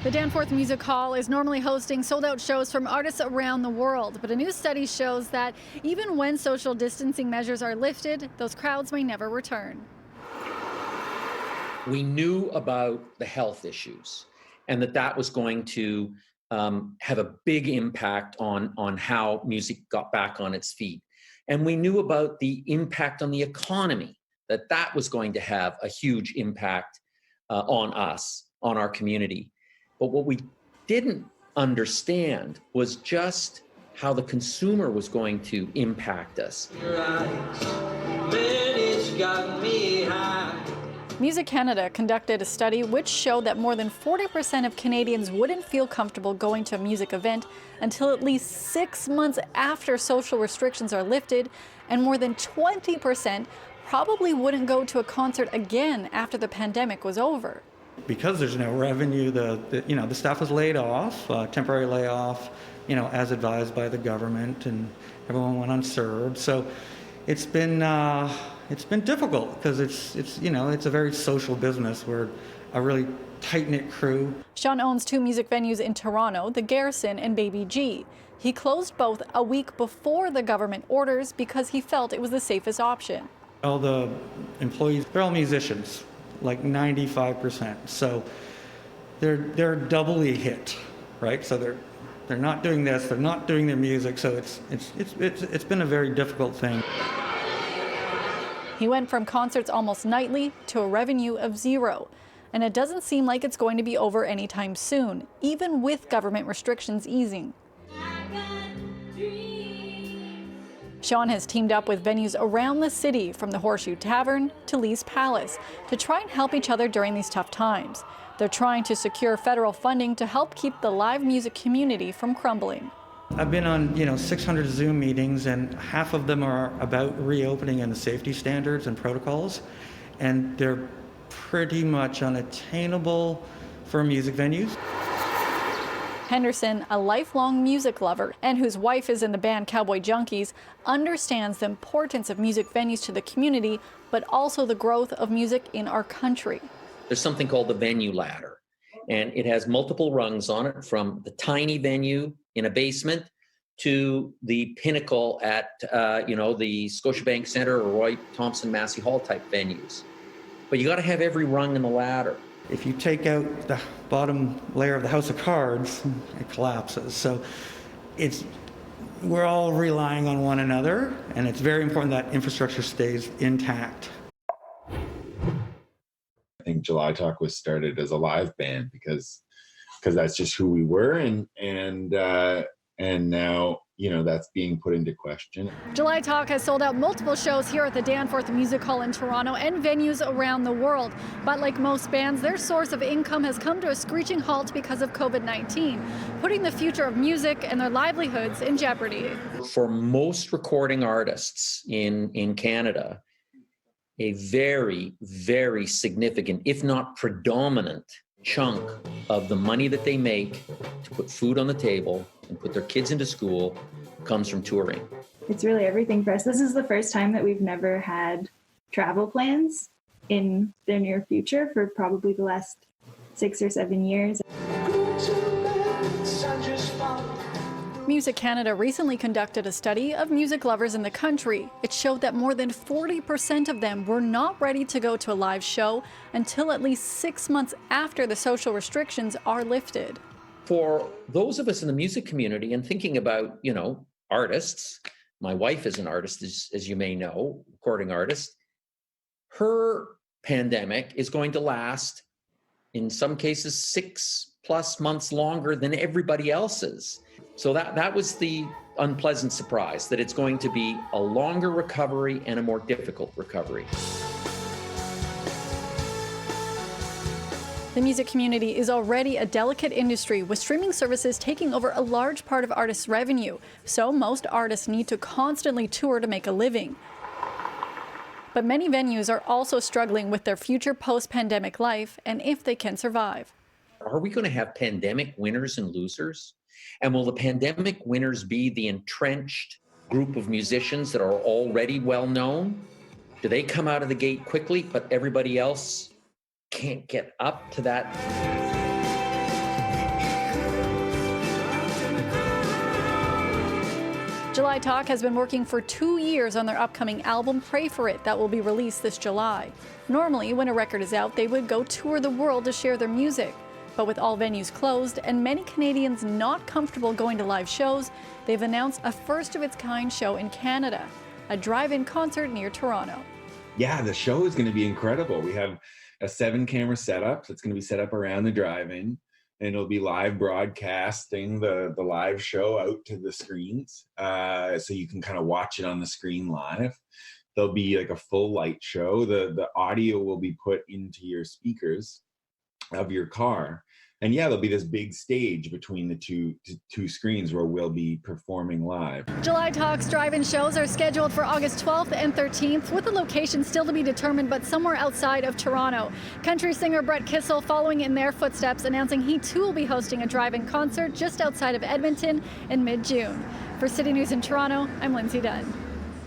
The Danforth Music Hall is normally hosting sold-out shows from artists around the world, but a new study shows that even when social distancing measures are lifted, those crowds may never return. We knew about the health issues and that was going to have a big impact on how music got back on its feet. And we knew about the impact on the economy, that was going to have a huge impact on us, on our community. But what we didn't understand was just how the consumer was going to impact us. Music Canada conducted a study which showed that more than 40% of Canadians wouldn't feel comfortable going to a music event until at least 6 months after social restrictions are lifted, and more than 20% probably wouldn't go to a concert again after the pandemic was over. Because there's no revenue, the staff was laid off, temporary layoff, as advised by the government, and everyone went on CERB. So it's been difficult because it's a very social business. We're a really tight-knit crew. Sean owns 2 music venues in Toronto, the Garrison and Baby G. He closed both a week before the government orders because he felt it was the safest option. All the employees, they're all musicians, like 95%. So they're doubly hit, right? So they're not doing this, they're not doing their music. So it's been a very difficult thing. He went from concerts almost nightly to a revenue of 0. And it doesn't seem like it's going to be over anytime soon, even with government restrictions easing. Sean has teamed up with venues around the city, from the Horseshoe Tavern to Lee's Palace, to try and help each other during these tough times. They're trying to secure federal funding to help keep the live music community from crumbling. I've been on 600 Zoom meetings, and half of them are about reopening and the safety standards and protocols, and they're pretty much unattainable for music venues. Henderson, a lifelong music lover and whose wife is in the band Cowboy Junkies, understands the importance of music venues to the community, but also the growth of music in our country. There's something called the venue ladder, and it has multiple rungs on it, from the tiny venue in a basement to the pinnacle at the Scotiabank Centre or Roy Thompson Massey Hall type venues. But you got to have every rung in the ladder. If you take out the bottom layer of the house of cards, it collapses. So we're all relying on one another, and it's very important that infrastructure stays intact. I think July Talk was started as a live band because that's just who we were, and now that's being put into question. July Talk has sold out multiple shows here at the Danforth Music Hall in Toronto and venues around the world. But like most bands, their source of income has come to a screeching halt because of COVID-19, putting the future of music and their livelihoods in jeopardy. For most recording artists in Canada, a very, very significant, if not predominant, chunk of the money that they make to put food on the table and put their kids into school comes from touring. It's really everything for us. This is the first time that we've never had travel plans in the near future for probably the last 6 or 7 years. Music Canada recently conducted a study of music lovers in the country. It showed that more than 40% of them were not ready to go to a live show until at least 6 months after the social restrictions are lifted. For those of us in the music community, and thinking about, artists, my wife is an artist, as you may know, recording artist, her pandemic is going to last, in some cases, 6+ months longer than everybody else's. So that was the unpleasant surprise, that it's going to be a longer recovery and a more difficult recovery. The music community is already a delicate industry, with streaming services taking over a large part of artists' revenue. So most artists need to constantly tour to make a living. But many venues are also struggling with their future post-pandemic life and if they can survive. Are we going to have pandemic winners and losers? And will the pandemic winners be the entrenched group of musicians that are already well known? Do they come out of the gate quickly, but everybody else can't get up to that? July Talk has been working for 2 years on their upcoming album, Pray For It, that will be released this July. Normally, when a record is out, they would go tour the world to share their music. But with all venues closed and many Canadians not comfortable going to live shows, they've announced a first-of-its-kind show in Canada, a drive-in concert near Toronto. Yeah, the show is going to be incredible. We have a 7-camera setup that's going to be set up around the drive-in, and it'll be live broadcasting the live show out to the screens, so you can kind of watch it on the screen live. There'll be like a full light show. The audio will be put into your speakers of your car, and yeah, there'll be this big stage between the two screens where we'll be performing live. July Talks drive-in shows are scheduled for August 12th and 13th, with the location still to be determined, but somewhere outside of Toronto. Country singer Brett Kissel following in their footsteps, announcing he too will be hosting a drive-in concert just outside of Edmonton in mid-June. For City News in Toronto, I'm Lindsay Dunn.